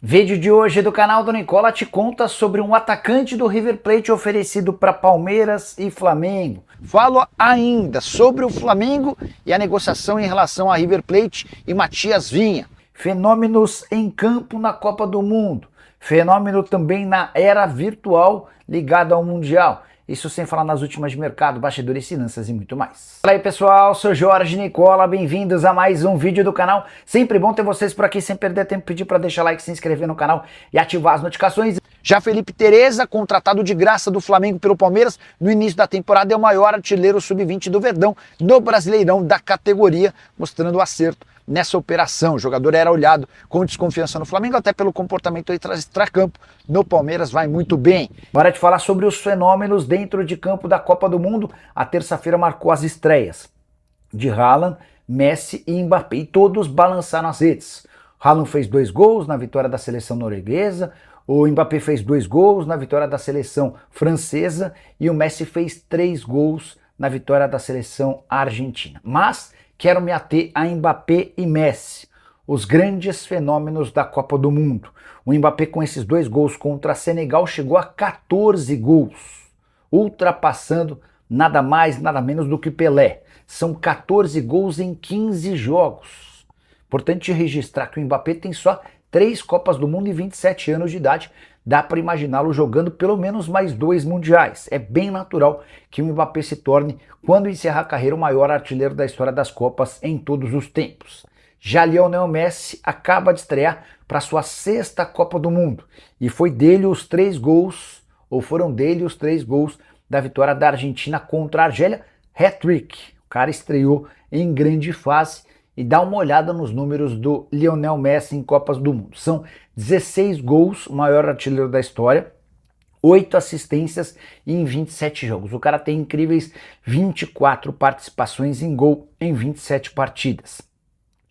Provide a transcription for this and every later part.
Vídeo de hoje do canal do Nicola te conta sobre um atacante do River Plate oferecido para Palmeiras e Flamengo. Falo ainda sobre o Flamengo e a negociação em relação a River Plate e Matias Vinha. Fenômenos em campo na Copa do Mundo. Fenômeno também na era virtual ligado ao Mundial. Isso sem falar nas últimas de mercado, bastidores, finanças e muito mais. Fala aí pessoal, sou Jorge Nicola, bem-vindos a mais um vídeo do canal. Sempre bom ter vocês por aqui, sem perder tempo, pedir para deixar like, se inscrever no canal e ativar as notificações. Já Felipe Tereza, contratado de graça do Flamengo pelo Palmeiras, no início da temporada é o maior artilheiro sub-20 do Verdão no Brasileirão da categoria, mostrando o acerto nessa operação. O jogador era olhado com desconfiança no Flamengo, até pelo comportamento extracampo. No Palmeiras vai muito bem. Bora de falar sobre os fenômenos dentro de campo da Copa do Mundo. A terça-feira marcou as estreias de Haaland, Messi e Mbappé, e todos balançaram as redes. Haaland fez 2 gols na vitória da seleção norueguesa, o Mbappé fez 2 gols na vitória da seleção francesa e o Messi fez 3 gols na vitória da seleção argentina. Mas quero me ater a Mbappé e Messi, os grandes fenômenos da Copa do Mundo. O Mbappé, com esses 2 gols contra Senegal, chegou a 14 gols, ultrapassando nada mais, nada menos do que Pelé. São 14 gols em 15 jogos. Importante registrar que o Mbappé tem só 3 Copas do Mundo e 27 anos de idade. Dá para imaginá-lo jogando pelo menos mais 2 mundiais. É bem natural que o Mbappé se torne, quando encerrar a carreira, o maior artilheiro da história das Copas em todos os tempos. Já Lionel Messi acaba de estrear para sua 6ª Copa do Mundo e foram dele os 3 gols da vitória da Argentina contra a Argélia, hat-trick. O cara estreou em grande fase. E dá uma olhada nos números do Lionel Messi em Copas do Mundo. São 16 gols, o maior artilheiro da história, 8 assistências em 27 jogos. O cara tem incríveis 24 participações em gol em 27 partidas.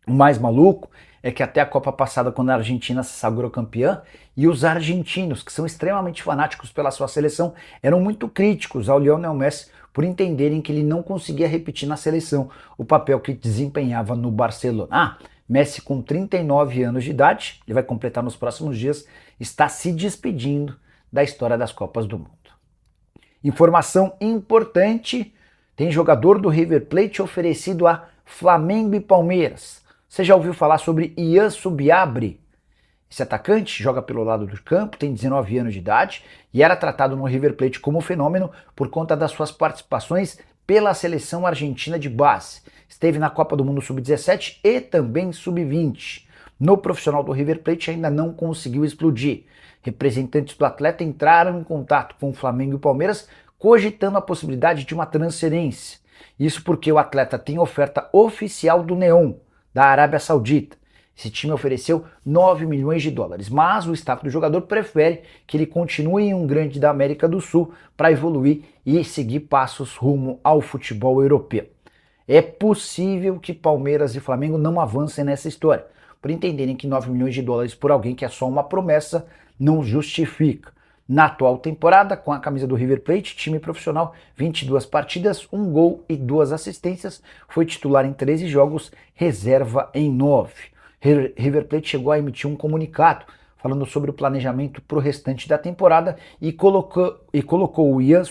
O mais maluco é que até a Copa passada, quando a Argentina se sagrou campeã, e os argentinos, que são extremamente fanáticos pela sua seleção, eram muito críticos ao Lionel Messi por entenderem que ele não conseguia repetir na seleção o papel que desempenhava no Barcelona. Messi, com 39 anos de idade, ele vai completar nos próximos dias, está se despedindo da história das Copas do Mundo. Informação importante, tem jogador do River Plate oferecido a Flamengo e Palmeiras. Você já ouviu falar sobre Ian Subiabre? Esse atacante joga pelo lado do campo, tem 19 anos de idade e era tratado no River Plate como fenômeno por conta das suas participações pela seleção argentina de base. Esteve na Copa do Mundo Sub-17 e também Sub-20. No profissional do River Plate ainda não conseguiu explodir. Representantes do atleta entraram em contato com o Flamengo e o Palmeiras, cogitando a possibilidade de uma transferência. Isso porque o atleta tem oferta oficial do Neon, da Arábia Saudita. Esse time ofereceu 9 milhões de dólares, mas o staff do jogador prefere que ele continue em um grande da América do Sul para evoluir e seguir passos rumo ao futebol europeu. É possível que Palmeiras e Flamengo não avancem nessa história, por entenderem que 9 milhões de dólares por alguém que é só uma promessa não justifica. Na atual temporada, com a camisa do River Plate, time profissional, 22 partidas, 1 gol e 2 assistências, foi titular em 13 jogos, reserva em 9. River Plate chegou a emitir um comunicado falando sobre o planejamento para o restante da temporada e colocou o Ian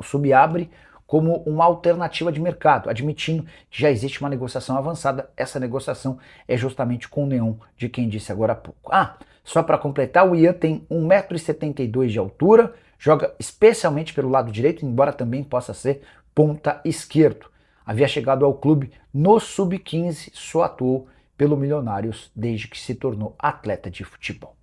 Subiabre como uma alternativa de mercado, admitindo que já existe uma negociação avançada. Essa negociação é justamente com o Neon, de quem disse agora há pouco. Só para completar, o Ian tem 1,72 m de altura, joga especialmente pelo lado direito, embora também possa ser ponta esquerdo. Havia chegado ao clube no Sub-15, só atuou pelo Milionários desde que se tornou atleta de futebol.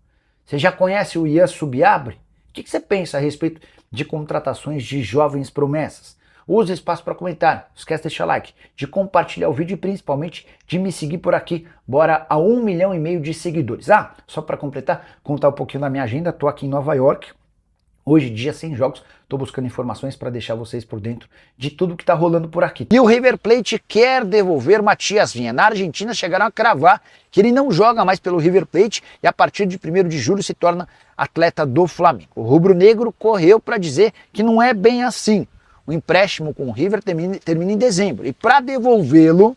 Você já conhece o Ian Subiabre? O que você pensa a respeito de contratações de jovens promessas? Use o espaço para comentário, não esquece de deixar like, de compartilhar o vídeo e principalmente de me seguir por aqui. Bora a 1,5 milhão de seguidores. Só para completar, contar um pouquinho da minha agenda, estou aqui em Nova York. Hoje, dia sem jogos, estou buscando informações para deixar vocês por dentro de tudo que está rolando por aqui. E o River Plate quer devolver Matias Vinha. Na Argentina chegaram a cravar que ele não joga mais pelo River Plate e a partir de 1º de julho se torna atleta do Flamengo. O rubro-negro correu para dizer que não é bem assim. O empréstimo com o River termina em dezembro e para devolvê-lo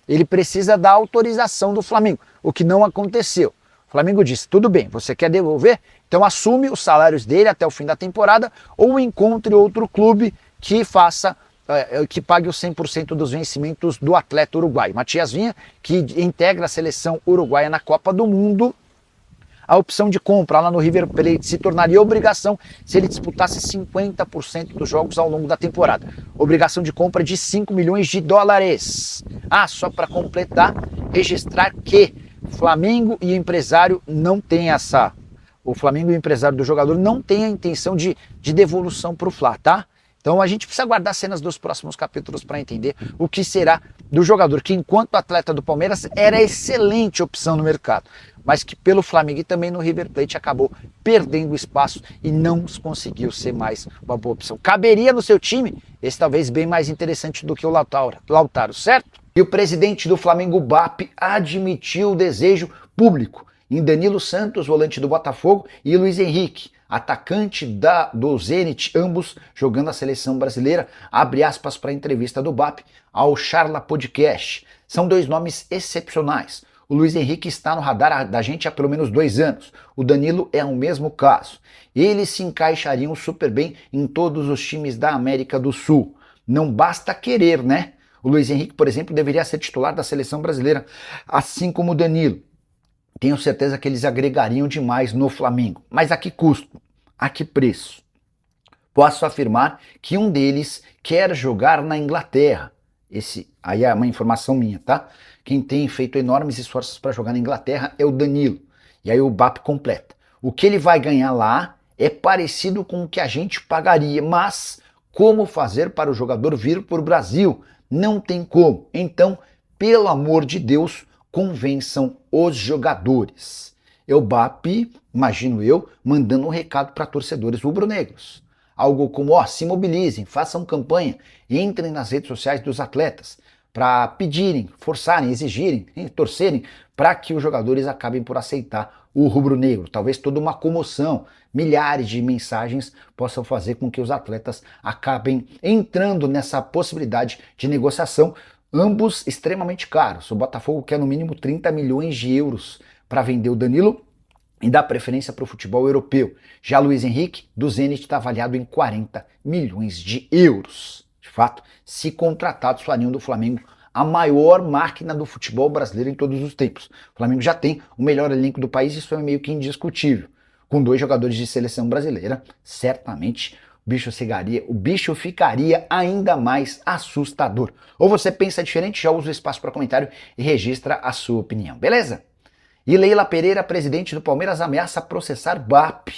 ele precisa da autorização do Flamengo, o que não aconteceu. O Flamengo disse, tudo bem, você quer devolver? Então assume os salários dele até o fim da temporada ou encontre outro clube que faça, que pague os 100% dos vencimentos do atleta uruguaio. Matias Vinha, que integra a seleção uruguaia na Copa do Mundo, a opção de compra lá no River Plate se tornaria obrigação se ele disputasse 50% dos jogos ao longo da temporada. Obrigação de compra de 5 milhões de dólares. Só para completar, registrar que Flamengo e o empresário não tem essa... O Flamengo e o empresário do jogador não tem a intenção de devolução para o Fla, tá? Então a gente precisa guardar cenas dos próximos capítulos para entender o que será do jogador, que enquanto atleta do Palmeiras era excelente opção no mercado, mas que pelo Flamengo e também no River Plate acabou perdendo espaço e não conseguiu ser mais uma boa opção. Caberia no seu time? Esse talvez bem mais interessante do que o Lautaro, certo? E o presidente do Flamengo, BAP, admitiu o desejo público em Danilo Santos, volante do Botafogo, e Luiz Henrique, atacante do Zenit, ambos jogando a seleção brasileira. Abre aspas para a entrevista do BAP ao Charla Podcast. São dois nomes excepcionais. O Luiz Henrique está no radar da gente há pelo menos 2 anos. O Danilo é o mesmo caso. Eles se encaixariam super bem em todos os times da América do Sul. Não basta querer, né? O Luiz Henrique, por exemplo, deveria ser titular da seleção brasileira, assim como o Danilo. Tenho certeza que eles agregariam demais no Flamengo. Mas a que custo? A que preço? Posso afirmar que um deles quer jogar na Inglaterra. Esse aí é uma informação minha, tá? Quem tem feito enormes esforços para jogar na Inglaterra é o Danilo. E aí o BAP completa. O que ele vai ganhar lá é parecido com o que a gente pagaria, mas como fazer para o jogador vir para o Brasil? Não tem como. Então, pelo amor de Deus, convençam os jogadores. É o BAP, imagino eu, mandando um recado para torcedores rubro-negros. Algo como, se mobilizem, façam campanha, entrem nas redes sociais dos atletas para pedirem, forçarem, exigirem, torcerem para que os jogadores acabem por aceitar o rubro-negro. Talvez toda uma comoção, milhares de mensagens possam fazer com que os atletas acabem entrando nessa possibilidade de negociação, ambos extremamente caros. O Botafogo quer no mínimo 30 milhões de euros para vender o Danilo e dá preferência para o futebol europeu. Já Luiz Henrique, do Zenit, está avaliado em 40 milhões de euros. De fato, se contratados, fariam do Flamengo a maior máquina do futebol brasileiro em todos os tempos. O Flamengo já tem o melhor elenco do país, isso é meio que indiscutível. Com 2 jogadores de seleção brasileira, certamente o bicho ficaria ainda mais assustador. Ou você pensa diferente, já usa o espaço para comentário e registra a sua opinião, beleza? E Leila Pereira, presidente do Palmeiras, ameaça processar BAP.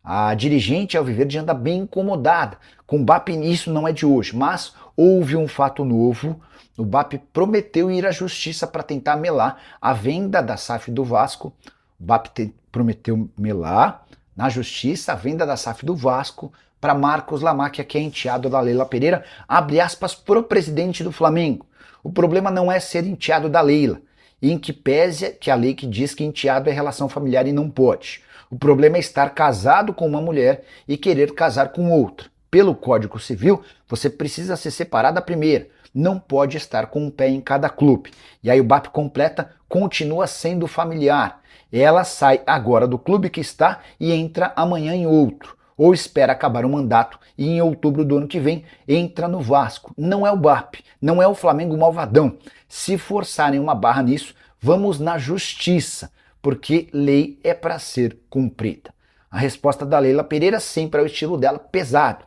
A dirigente Alviverde anda bem incomodada. Com BAP, isso não é de hoje, mas houve um fato novo. O BAP prometeu ir à justiça para tentar melar a venda da SAF do Vasco. O BAP prometeu melar na justiça a venda da SAF do Vasco para Marcos Lamáquia, que é enteado da Leila Pereira, abre aspas, pro presidente do Flamengo. O problema não é ser enteado da Leila, em que pese que a lei que diz que enteado é relação familiar e não pode. O problema é estar casado com uma mulher e querer casar com outra. Pelo Código Civil, você precisa se separar da primeira, não pode estar com um pé em cada clube. E aí o BAP completa, continua sendo familiar. Ela sai agora do clube que está e entra amanhã em outro. Ou espera acabar o mandato e em outubro do ano que vem entra no Vasco. Não é o BAP, não é o Flamengo malvadão. Se forçarem uma barra nisso, vamos na justiça, porque lei é para ser cumprida. A resposta da Leila Pereira sempre é o estilo dela, pesado.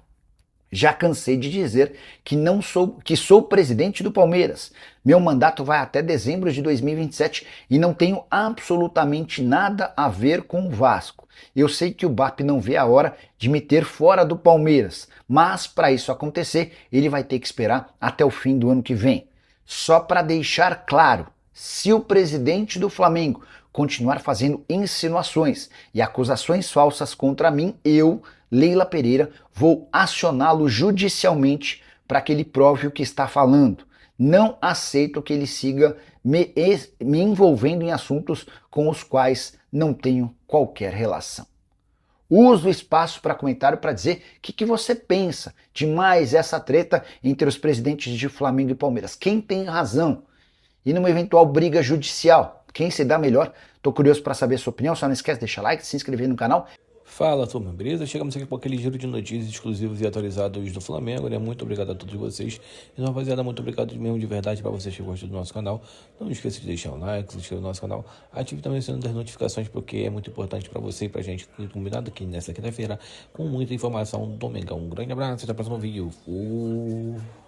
Já cansei de dizer que sou presidente do Palmeiras. Meu mandato vai até dezembro de 2027 e não tenho absolutamente nada a ver com o Vasco. Eu sei que o BAP não vê a hora de me ter fora do Palmeiras, mas para isso acontecer, ele vai ter que esperar até o fim do ano que vem. Só para deixar claro, se o presidente do Flamengo continuar fazendo insinuações e acusações falsas contra mim, eu, Leila Pereira, vou acioná-lo judicialmente para que ele prove o que está falando. Não aceito que ele siga me envolvendo em assuntos com os quais não tenho qualquer relação. Uso o espaço para comentário para dizer o que você pensa de mais essa treta entre os presidentes de Flamengo e Palmeiras. Quem tem razão? E numa eventual briga judicial, quem se dá melhor? Tô curioso para saber a sua opinião, só não esquece de deixar like, se inscrever no canal. Fala, turma, beleza? Chegamos aqui com aquele giro de notícias exclusivas e atualizadas do Flamengo, né? Muito obrigado a todos vocês. E, rapaziada, muito obrigado mesmo de verdade para vocês que gostam do nosso canal. Não esqueça de deixar um like, se inscrever no nosso canal. Ative também o sininho das notificações, porque é muito importante para você e pra gente, combinado aqui nessa quinta-feira, com muita informação do Domingão. Um grande abraço, até o próximo vídeo. Fui!